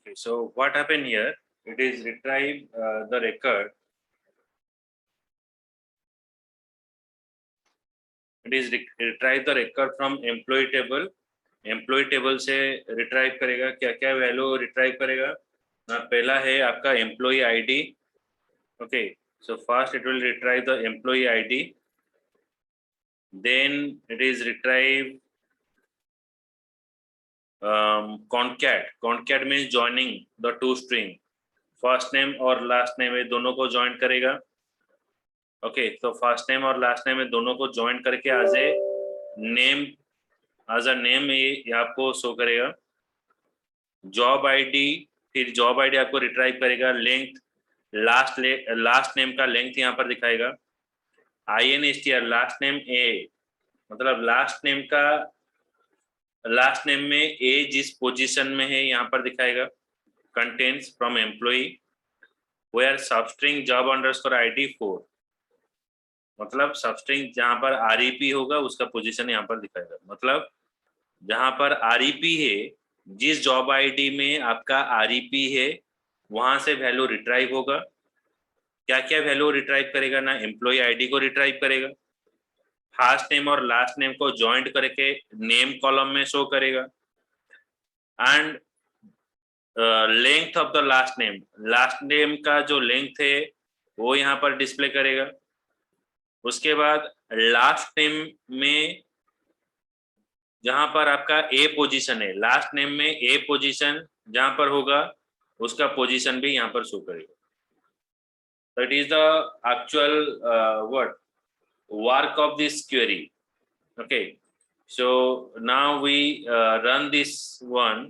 Okay, so what happened here? It is retrieve the record. It is retrieve the record from employee table. Employee table से retrieve करेगा, क्या क्या value retrieve करेगा ना, पहला है आपका employee ID. Okay, so first it will retrieve the employee ID, then it is retrieve concat means joining the two string, first name और लास्ट नेम, ये दोनों को ज्वाइन करेगा. ओके, तो फर्स्ट नेम और लास्ट नेम में दोनों को ज्वाइन करके एज अ नेम ये आपको शो करेगा. जॉब आईडी, फिर जॉब आईडी आपको रिट्राइव करेगा. लेंथ, लास्ट नेम का लेंथ यहाँ पर दिखाएगा. INSTR लास्ट नेम ए, मतलब लास्ट नेम में ए जिस पोजीशन में है यहाँ पर दिखाएगा. Contents from employee where substring job underscore ID 4, मतलब सबस्ट्रिंग जहाँ पर REP होगा उसका पोजीशन यहाँ पर दिखाएगा. मतलब जहाँ पर REP है, जिस जॉब आईडी में आपका REP है वहां से वैल्यू रिट्राइव होगा. क्या क्या वैल्यू रिट्राइव करेगा ना, एम्प्लॉय आईडी को रिट्राइव करेगा, फर्स्ट नेम और लास्ट नेम को ज्वाइंट करके नेम कॉलम में शो करेगा, and length of the last name का जो लेंथ है वो यहाँ पर डिस्प्ले करेगा. उसके बाद लास्ट नेम में जहां पर आपका ए पोजीशन है, लास्ट नेम में ए पोजीशन जहां पर होगा उसका पोजीशन भी यहाँ पर शो करेगा. That is the actual word work of this query. Okay, so now we run this one.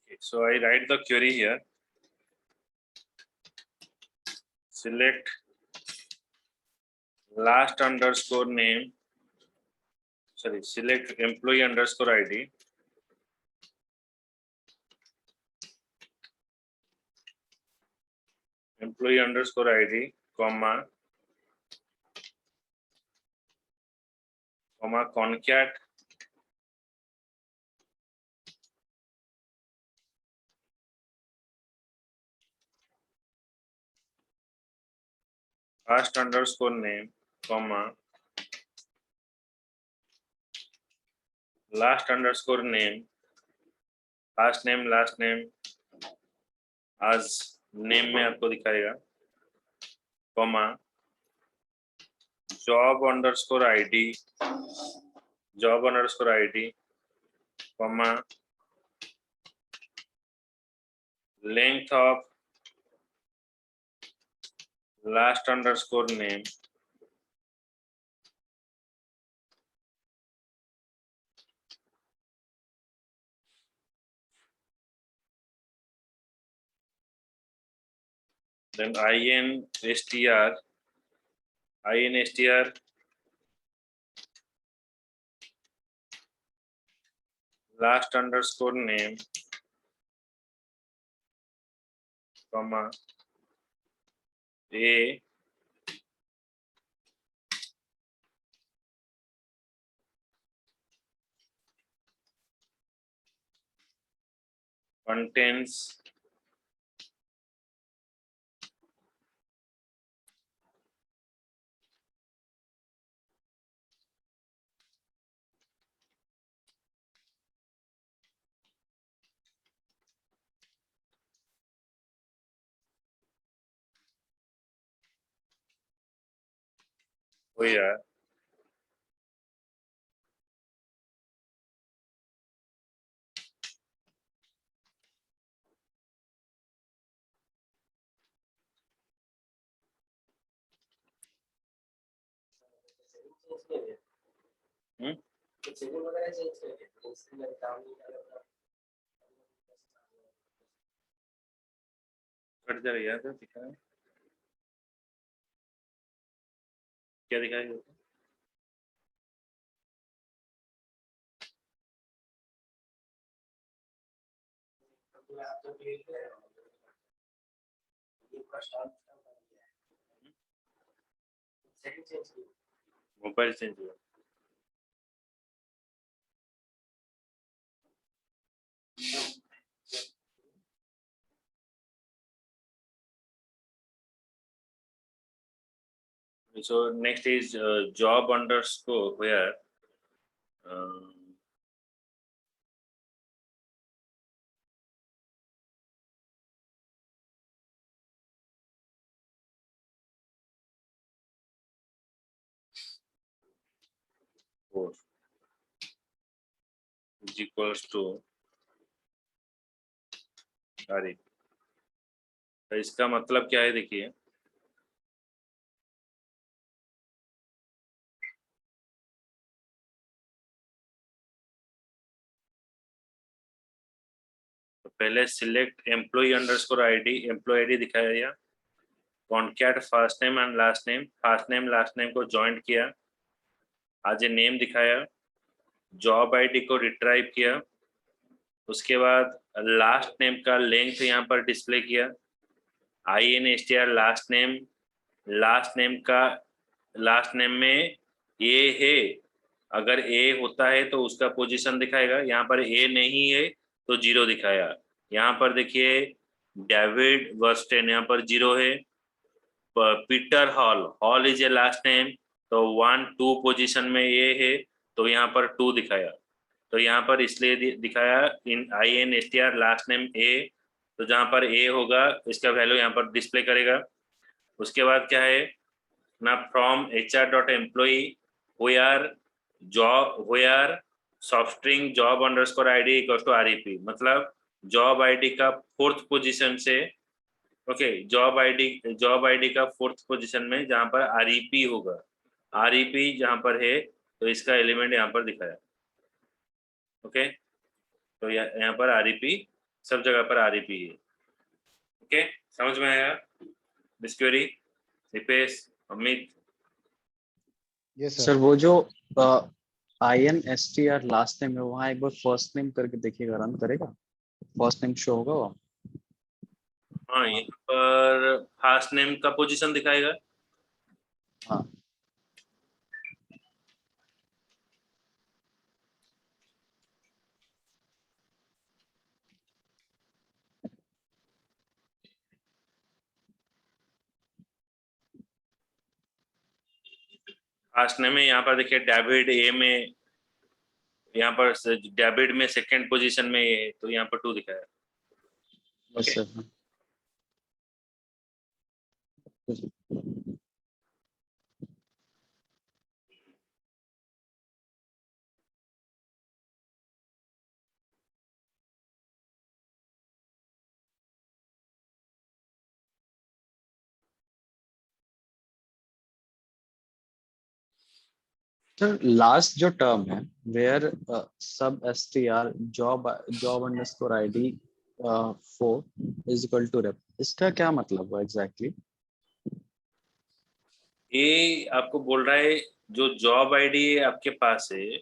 Okay, so I write the query here. Select last underscore name, sorry, select employee underscore ID, employee underscore ID, comma concat first underscore name, comma last underscore name, last name आज name में आपको दिखाएगा, comma job underscore ID, comma length of last underscore name, then INSTR last underscore name comma A contains where hmm? Cut जा रहा है दिखा है क्या दिखाएगा मोबाइल चेंज हुआ so next is job underscore where four is equals to अरे तो इसका मतलब क्या है देखिए तो पहले सिलेक्ट एम्प्लॉय अंडरस्कोर आईडी दिखाया गया concat first name and last name last name को जॉइंट किया आज ये नेम दिखाया जॉब आईडी को रिट्राइव किया उसके बाद लास्ट नेम का लेंथ यहाँ पर डिस्प्ले किया INSTR लास्ट नेम का लास्ट नेम में ए है अगर ए होता है तो उसका पोजीशन दिखाएगा यहाँ पर ए नहीं है तो 0 दिखाया यहाँ पर देखिए डेविड वर्स्टेन यहाँ पर 0 है Peter hall is a last name तो 1 2 पोजीशन में ए है तो यहाँ पर 2 दिखाया तो यहाँ पर इसलिए दिखाया इन INSTR लास्ट नेम ए तो जहाँ पर ए होगा इसका वैल्यू यहाँ पर डिस्प्ले करेगा उसके बाद क्या है ना from HR.employee where softstring job underscore ID equals to REP मतलब जॉब आईडी का 4th पोजीशन से ओके जॉब आईडी का 4th पोजीशन में जहाँ पर REP होगा REP जहाँ पर है तो इसका एलिमेंट यहाँ पर दिखाया ओके तो यहाँ पर REP सब जगह पर REP है ओके समझ में आया this query Deepesh Amit yes sir वो जो INSTR लास्ट नेम है वहाँ एक बार फर्स्ट नेम करके देखिएगा रन करेगा फर्स्ट नेम शो होगा वो हाँ यहाँ पर फर्स्ट नेम का पोजीशन दिखाएगा हाँ फर्स्ट नेम में यहाँ पर देखिए डेविड ए में यहाँ पर डेविड में 2nd पोजीशन में ये है तो यहाँ पर 2 दिखाया बस सर हाँ। सर लास्ट जो टर्म है where sub STR job underscore ID 4 is equal to rep, इसका क्या मतलब है एग्जैक्टली? ये आपको बोल रहा है जो जॉब आईडी आपके पास है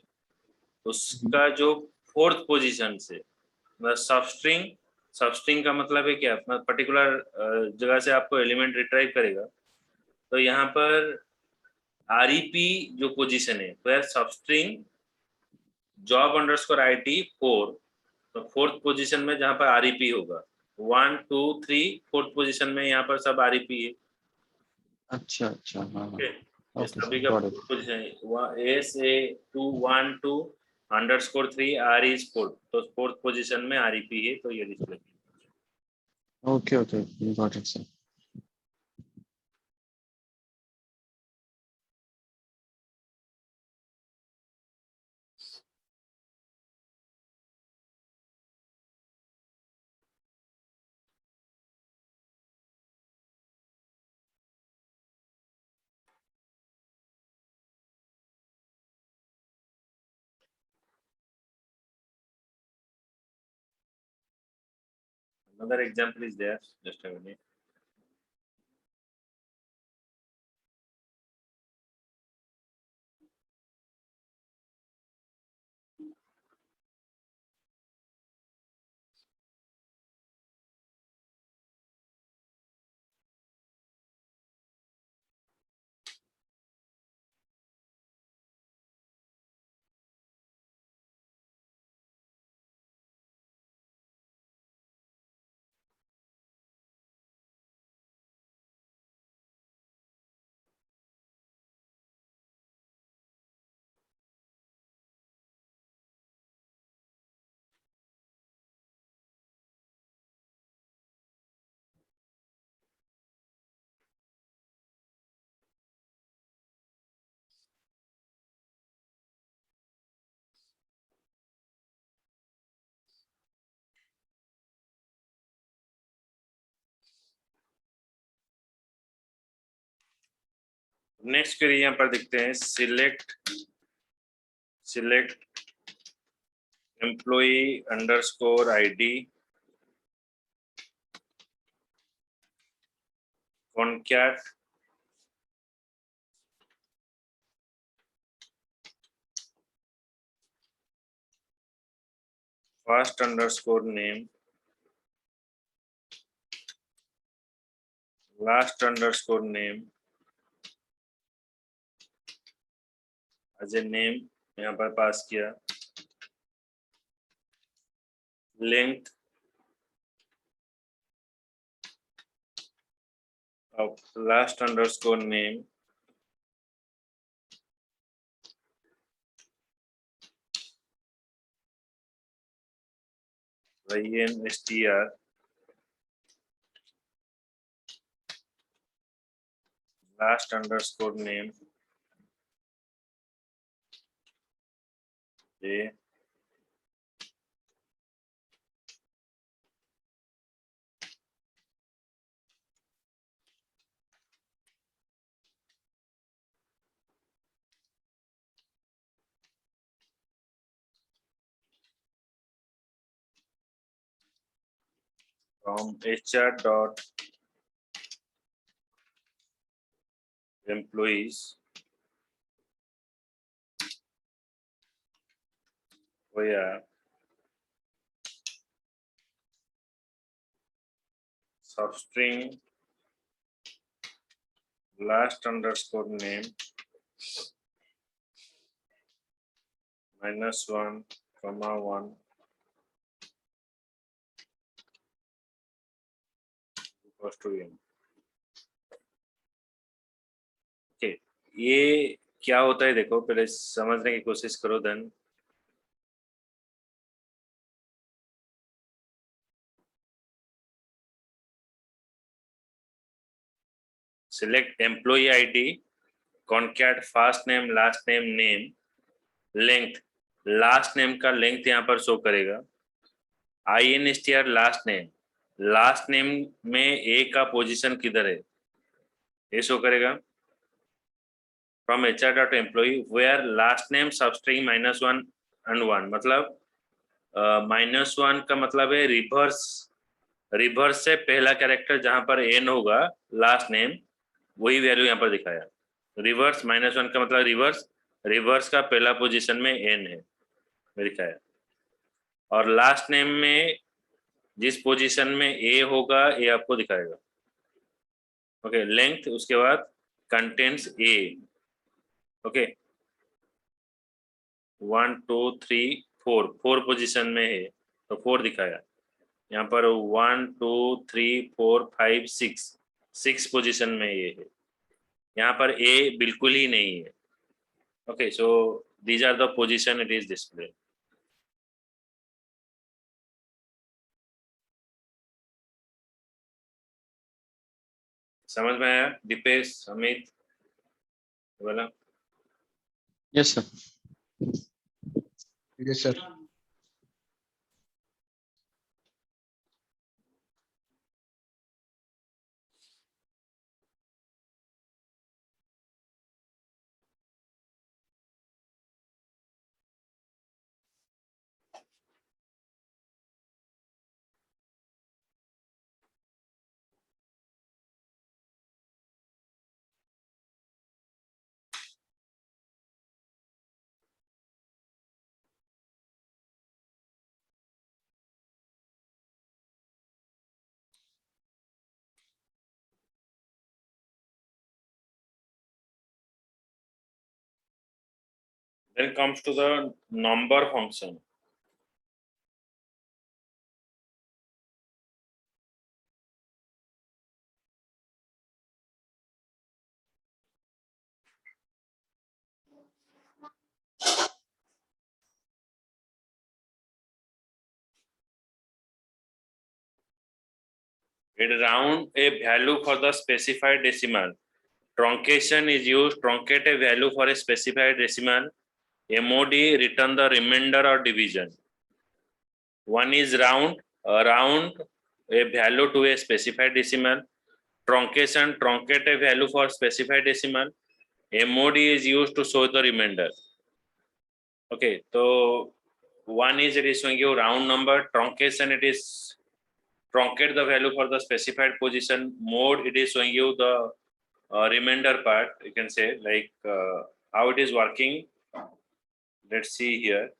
उसका जो फोर्थ पोजीशन से मतलब सबस्ट्रिंग का मतलब है क्या, पर्टिकुलर जगह से आपको एलिमेंट रिट्राइव करेगा। तो यहाँ पर आरईपी जो पोजीशन है तो सबस्ट्रिंग जॉब अंडरस्कोर आईडी 4, तो फोर्थ पोजीशन में जहाँ पर आरईपी होगा 1 2 3, फोर्थ पोजीशन में यहाँ पर सब आरईपी है। अच्छा अच्छा, हाँ हाँ, ये ओके सभी सर, का got it. Position S A 2 1 2 underscore 3 R is fourth, तो फोर्थ पोजीशन में आरईपी है, तो ये display. Okay okay, got it sir. Another example is there, just a minute. Next करिए, यहाँ पर देखते हैं select employee underscore ID concat first underscore name last underscore name as a name यहाँ पर पास किया, length of last underscore name INSTR last underscore name J from HR dot employees via substring last underscore name -1, -1 equals to m। Okay, ये क्या होता है देखो, पहले समझने की कोशिश करो। Then select employee ID concat first name last name name length, last name का लेंथ यहाँ पर शो करेगा। INSTR लास्ट नेम में ए का पोजीशन किधर है ये शो करेगा। From HR dot employee where last name substring -1 and 1, मतलब -1 का मतलब है रिवर्स, रिवर्स से पहला कैरेक्टर जहां पर n होगा लास्ट नेम, वही वैल्यू यहाँ पर दिखाया। रिवर्स -1 का मतलब रिवर्स, रिवर्स का पहला पोजीशन में n है दिखाया। और लास्ट नेम में जिस पोजीशन में a होगा ये आपको दिखाएगा। ओके, लेंथ, उसके बाद कंटेंट्स a। ओके, 1 2 3 4, 4 पोजीशन में है तो 4 दिखाया। यहाँ पर 1 2 3 4 5 6, 6 पोजीशन में ये है। यहाँ पर a बिल्कुल ही नहीं है। Okay, so these are the position it is display. समझ में आया दीपेश, अमित, बोला? Yes sir. Yes, sir. Then comes to the number function. It round a value for the specified decimal. Truncation is used, truncate a value for a specified decimal. MOD, return the remainder or division. One is round, round a value to a specified decimal. Truncation, truncate a value for specified decimal. MOD is used to show the remainder. Okay, so one is it is showing you round number. Truncation, it is truncate the value for the specified position. Mode, it is showing you the remainder part. You can say like how it is working. Let's see here.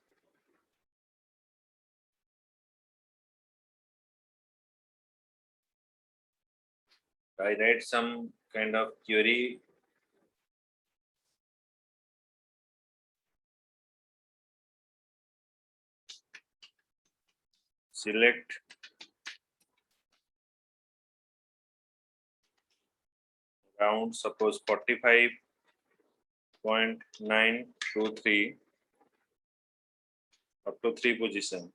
I write some kind of query. Select round, suppose 45.923 up to 3 position.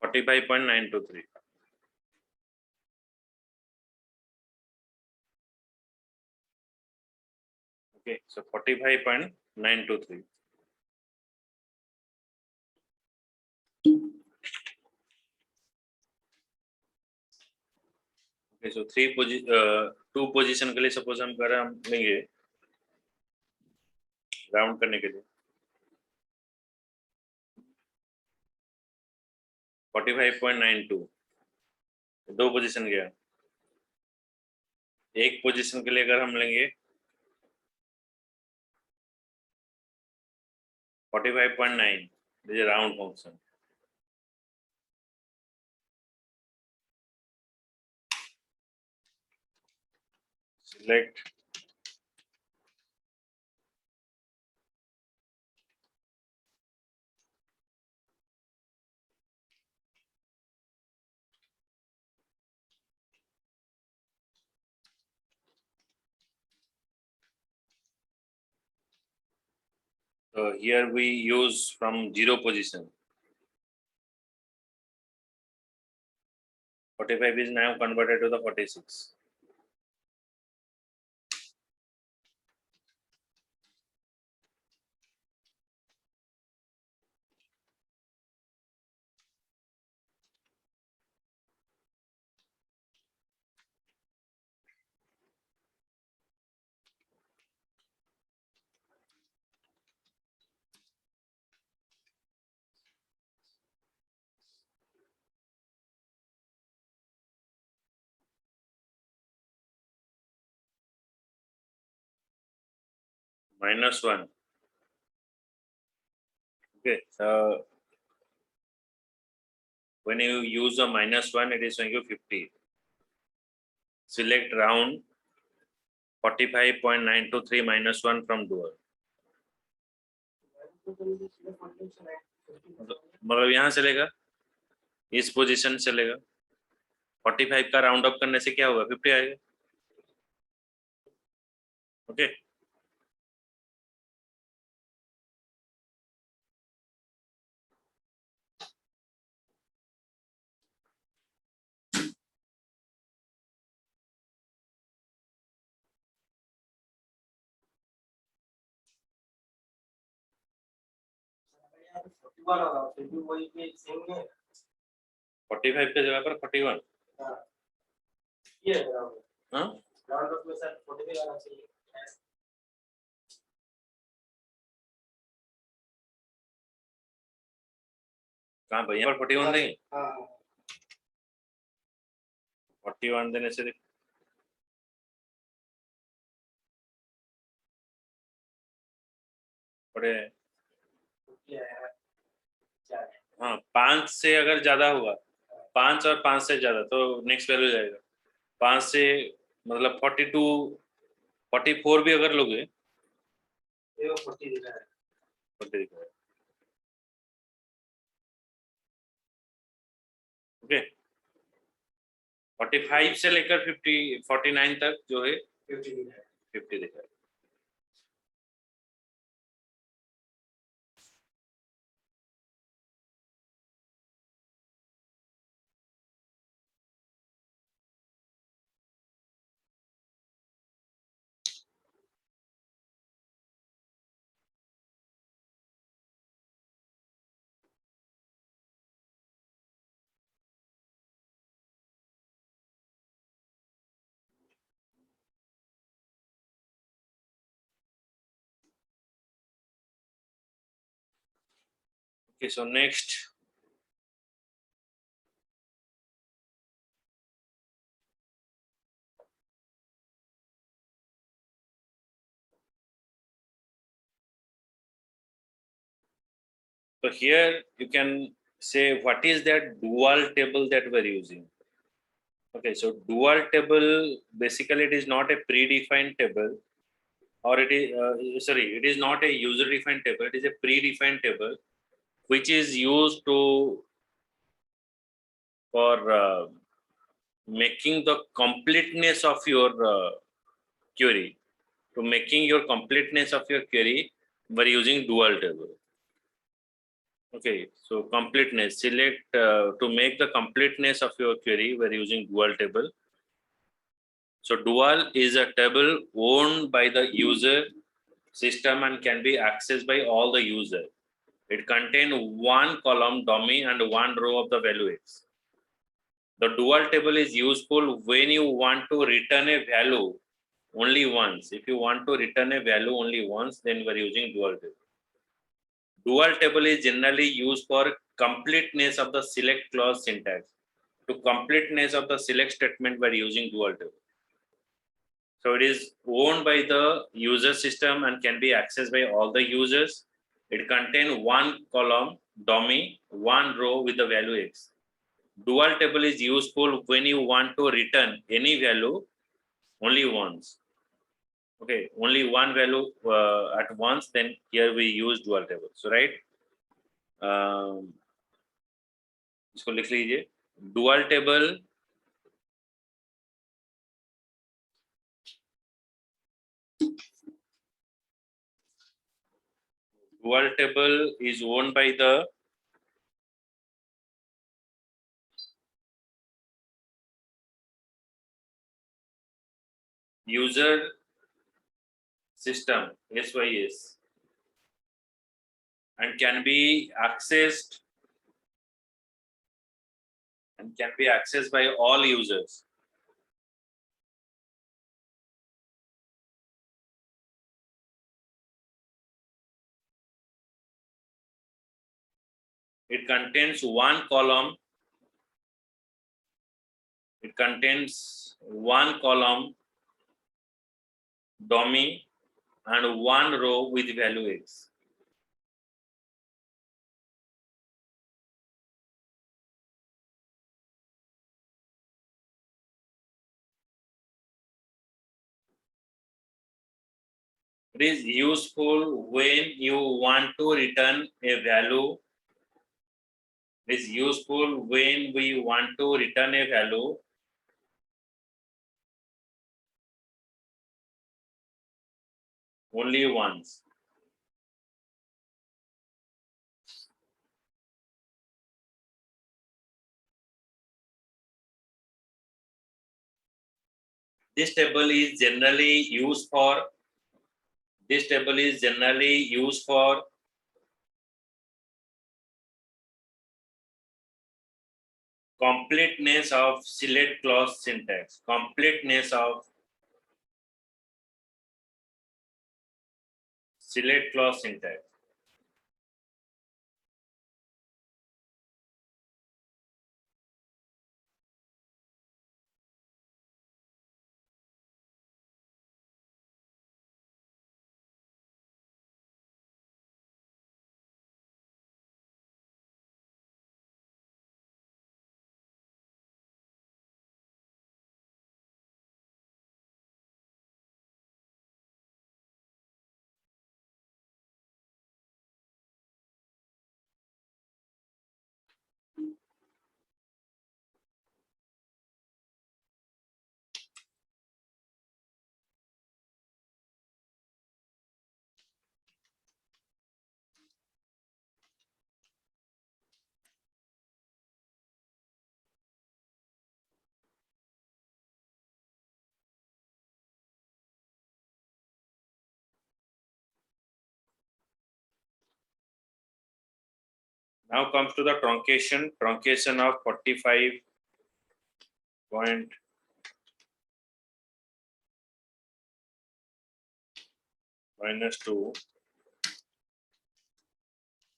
$45.923. Okay, so 45.923. Okay, so 2 position के लिए suppose हम कर हम लेंगे round करने के लिए 45.92, 2 position गया। एक पोजीशन के लिए अगर हम लेंगे 45.9, this is a round function. Select so here we use from 0 position. 45 is now converted to the 46. -1. Okay, so when you use a -1, it is showing you 50. Select round 45.923 -1 from dual. मतलब यहाँ चलेगा, इस position चलेगा. 45 का round up करने से क्या होगा? 50 आएगा. ओके, फिर भी वही पे सेम है. 45 के जगह पर 41. ये है बराबर. हाँ, राउंड ऑफ में सर 45 आना चाहिए. कहाँ भाई? यहाँ पर 41 देंगे. हाँ 41 देने से पड़े. क्या है? क्या है? हाँ, 5 से अगर ज्यादा होगा, 5 और 5 से ज्यादा तो नेक्स्ट वैल्यू जाएगा. 5 से मतलब 42, 44 भी अगर लोगे ये 40 दिखा है. 40 दिखेगा. ओके, 45 से लेकर 49 तक जो है 50 दिखा है. 50 दिखेगा. Okay, so next, so here you can say what is that dual table that we're using. Okay, so dual table basically it is not a predefined table, or it is it is not a user defined table. It is a predefined table which is used to for making the completeness of your query. To making your completeness of your query, we're using dual table. Okay, so completeness, select to make the completeness of your query, we're using dual table. So dual is a table owned by the user system and can be accessed by all the user. It contains one column dummy and one row of the value x. The dual table is useful when you want to return a value only once. If you want to return a value only once, then we're using dual table. Dual table is generally used for completeness of the select clause syntax. To completeness of the select statement, we're using dual table. So it is owned by the user system and can be accessed by all the users. It contains one column dummy, one row with the value x. Dual table is useful when you want to return any value only once. Okay, only one value at once, then here we use dual table. So right, इसको लिख लीजिए. Dual table is owned by the user system SYS and can be accessed by all users. It contains one column. It contains one column dummy and one row with value x. It is useful when you want to return a value. It is useful when we want to return a value only once. This table is generally used for completeness of select clause syntax. Completeness of select clause syntax. Now comes to the truncation of 45 point -2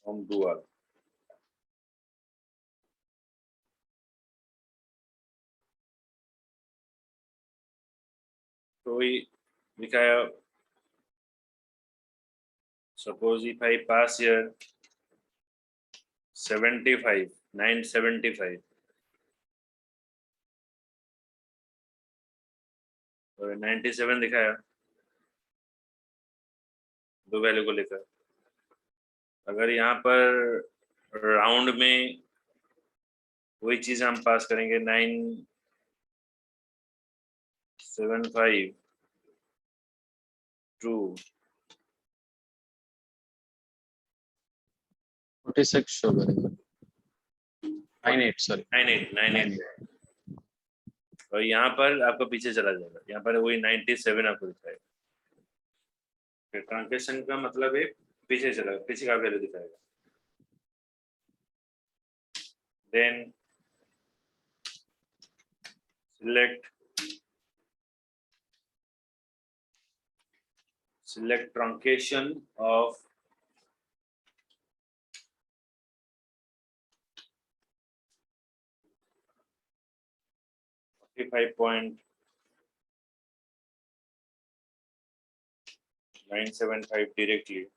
from dual. So we दिखाया, suppose if I pass here 75, 975, तो 97 दिखाया, दो value को लेकर. अगर यहाँ पर round में वही चीज हम पास करेंगे 975 to 46 शो करेगा. 98 सॉरी 98 और यहाँ पर आपका पीछे चला जाएगा, यहाँ पर वही 97 आपको दिखाएगा. ट्रांकेशन का मतलब है पीछे चला, पीछे का वैल्यू दिखाएगा. Then select truncation of 45.975 directly.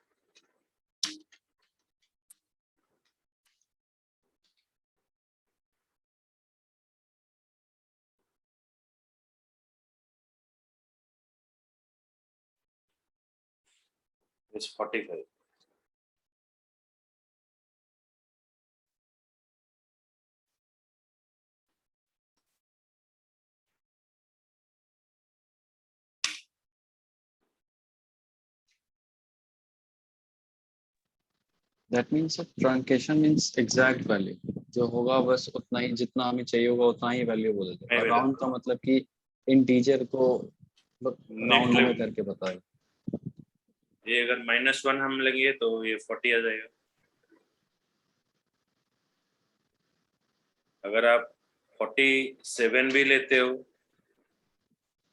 Is 45. That means truncation means exact value जो होगा बस उतना ही, जितना हमें चाहिए होगा उतना ही वैल्यू बोलेगा. और राउंड का मतलब कि इंटीजर को राउंड में करके बताए. ये अगर -1 हम लेंगे तो ये 40 आ जाएगा. अगर आप 47 भी लेते हो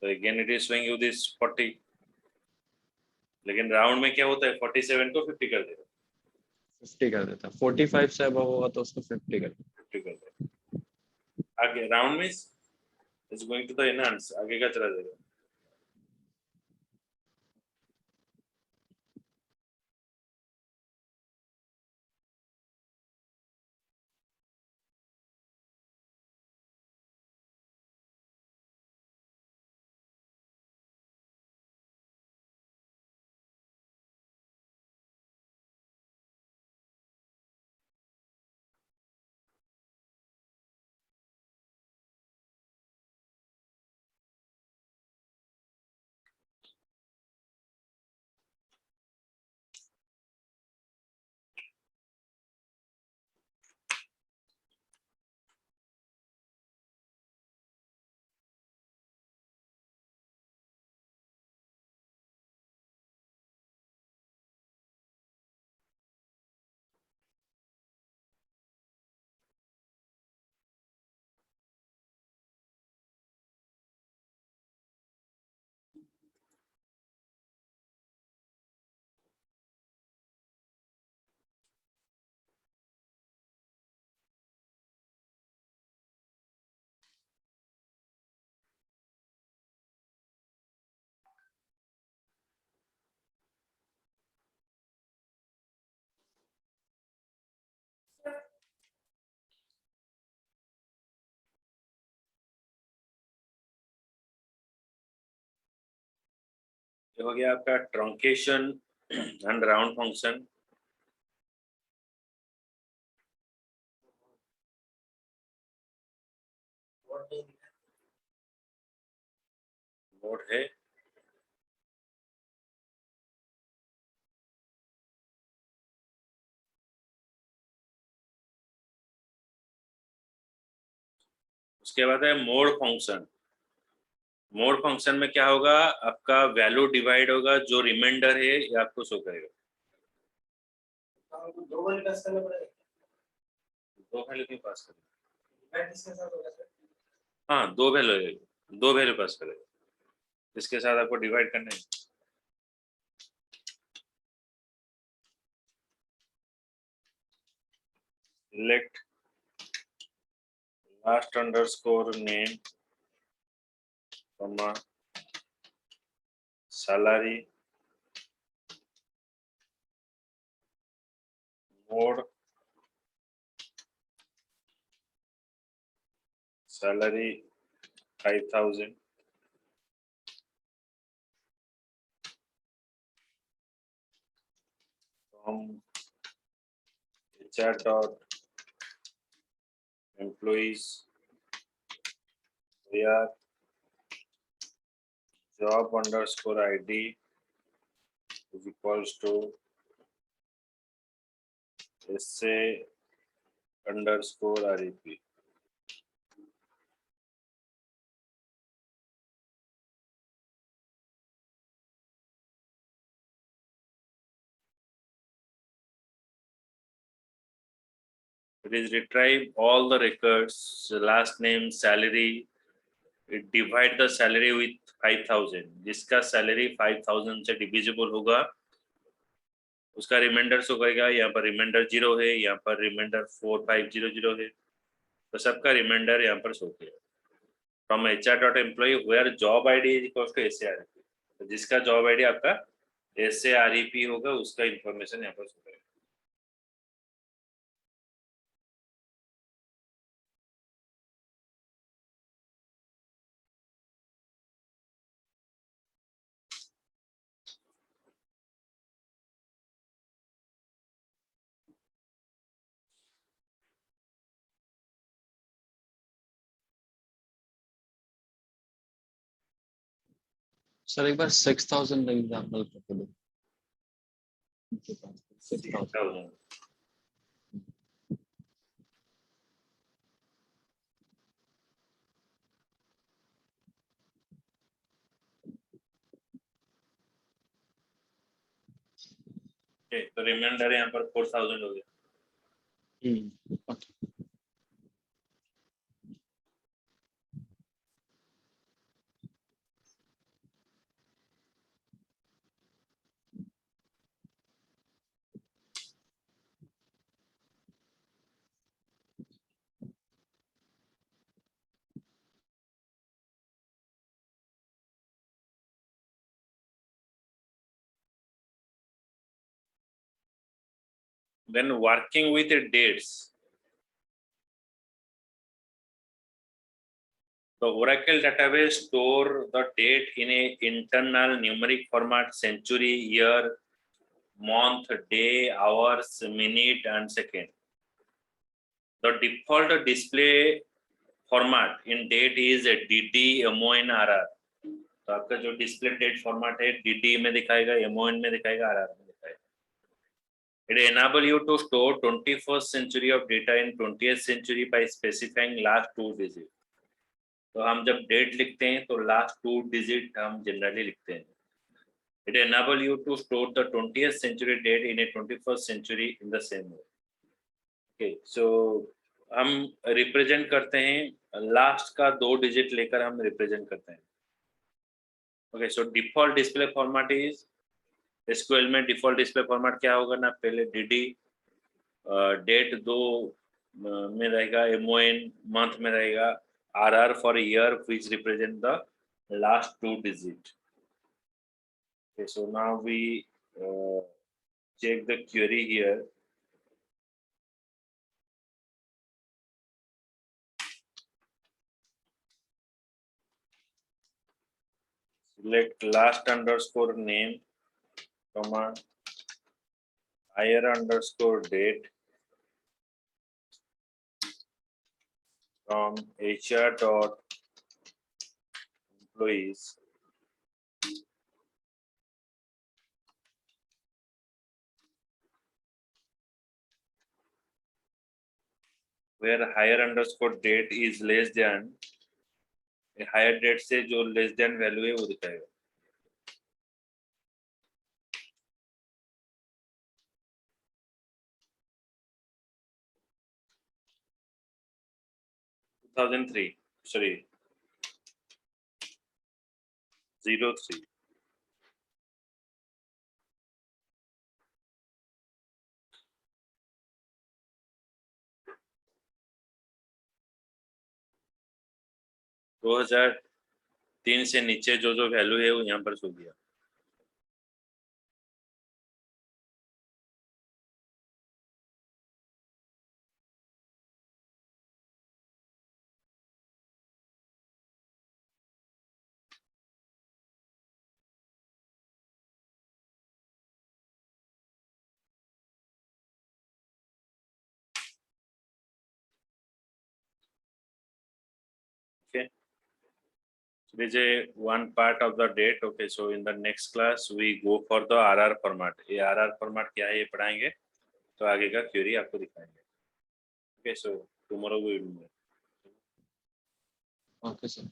तो again it is showing you this 40. लेकिन राउंड में क्या होता है, 47 को 50 कर देगा. 50 कर देता. 45 से अब होगा तो उसको 50 कर देगा. आगे राउंड में is going to the enhance, आगे का चला जाएगा. ये हो गया आपका truncation and round function. Mod है, उसके बाद है मोड फंक्शन। मोड फंक्शन में क्या होगा, आपका वैल्यू डिवाइड होगा, जो रिमाइंडर है ये आपको शो करेगा। दो वाले पास करना पड़ेगा, दो वैल्यू क्यों पास करेगा? डिवाइड इसके साथ होगा सर। हाँ, दो वैल्यू पास करेगा, इसके साथ आपको डिवाइड करना है। Select last underscore name comma salary mode salary 5000 from HR dot employees where job underscore ID is equals to SA underscore REP. It is retrieve all the records, last name, salary. It divide the salary with 5000. जिसका salary 5000 से divisible होगा उसका reminder show करेगा। यहाँ पर reminder 0 है, यहाँ पर रिमाइंडर 4500 है, तो सबका रिमाइंडर यहाँ पर शो किया। From HR.employee where job ID is equals to SAREP, तो जिसका जॉब आईडी आपका SAREP होगा उसका इंफॉर्मेशन यहाँ पर शो करेगा। सर एक बार 6000 एग्जांपल करके दो। 6000 तो रिमाइंडर यहाँ पर 4000 हो गया। Okay. Then working with the dates. The Oracle database store the date in a internal numeric format: century, year, month, day, hours, minute, and second. The default display format in date is DD, MON, RR. तो आपका जो display date format है DD में दिखाएगा, MON में दिखाएगा, RR में दिखाएगा। It enable you to store 21st century of data in 20th century by specifying last 2 digits. तो हम जब डेट लिखते हैं तो लास्ट 2 डिजिट हम जनरली लिखते हैं। It enable you to store the 20th century date in a 21st century in the same way. Okay, so हम रिप्रेजेंट करते हैं लास्ट का 2 डिजिट लेकर हम रिप्रेजेंट करते हैं। Okay, so default display format is SQL में डिफॉल्ट डिस्प्ले फॉर्मेट क्या होगा ना, पहले DD डेट 2 में रहेगा, MON मंथ में रहेगा, RR for year which represent the last 2 digit. Okay, so now we check the query here. Select last underscore name, comma, hire underscore date from HR dot employees where hire underscore date is less than, higher date से जो less than value है वो दिखाएगा। sorry 03 2003 से नीचे जो जो value है वो यहाँ पर शो किया। Okay, so this is one part of the date. Okay, so in the next class we go for the RR format. ये RR format क्या है ये पढ़ाएंगे, तो आगे का क्वेरी आपको दिखाएंगे। Okay, so tomorrow we will meet. Okay, sir.